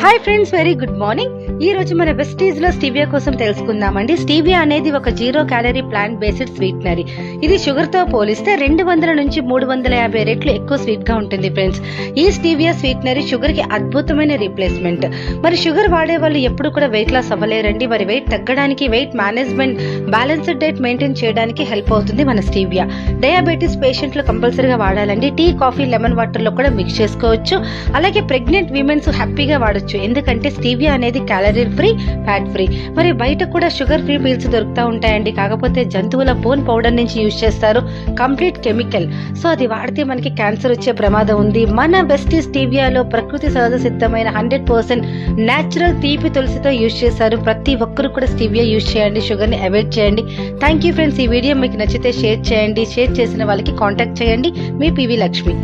Hi friends, very good morning. ఈ రోజు మన వెస్టీజ్ లో స్టీవియా కోసం తెలుసుకుందామండి. స్టీవియా అనేది ఒక 0 క్యాలరీ ప్లాంట్ బేస్డ్ స్వీట్నరీ. ఇది షుగర్ తో పోలిస్తే 200 నుంచి 350 రెట్లు ఎక్కువ స్వీట్ గా ఉంటుంది ఫ్రెండ్స్. ఈ స్టీవియా స్వీట్నరీ షుగర్ కి అద్భుతమైన రీప్లేస్మెంట్. మరి షుగర్ వాడే వాళ్ళు ఎప్పుడు కూడా వెయిట్ లాస్ అవ్వలేరండి. మరి వెయిట్ తగ్గడానికి, weight management, balanced diet maintain చేయడానికి హెల్ప్ అవుతుంది మన స్టీవియా. డయాబెటీస్ పేషెంట్లు కంపల్సరీగా వాడాలండి. టీ, కాఫీ, లెమన్ వాటర్ లో కూడా మిక్స్ చేసుకోవచ్చు. అలాగే ప్రెగ్నెంట్ విమెన్స్ హ్యాపీగా వాడొచ్చు, ఎందుకంటే స్టీవియా అనేది క్యాలరీ ఫ్రీ, ఫ్యాట్ ఫ్రీ. మరి బయట కూడా షుగర్ ఫ్రీ పీల్స్ దొరుకుతూ ఉంటాయండి. కాకపోతే జంతువుల బోన్ పౌడర్ నుంచి యూజ్ చేస్తారు, కంప్లీట్ కెమికల్. సో అది వాడితే మనకి క్యాన్సర్ వచ్చే ప్రమాదం ఉంది. మన బెస్ట్ స్టీవియాలో ప్రకృతి సహజ సిద్ధమైన 100% న్యాచురల్ తీపి తులసితో యూజ్ చేశారు. ప్రతి ఒక్కరు కూడా స్టీవియా యూజ్ చేయండి, షుగర్ ని అవాయిడ్ చేయండి. Thank you friends. ఈ వీడియో మీకు నచ్చితే షేర్ చేయండి. షేర్ చేసిన వాళ్ళకి కాంటాక్ట్ చేయండి. మీ పివి లక్ష్మి.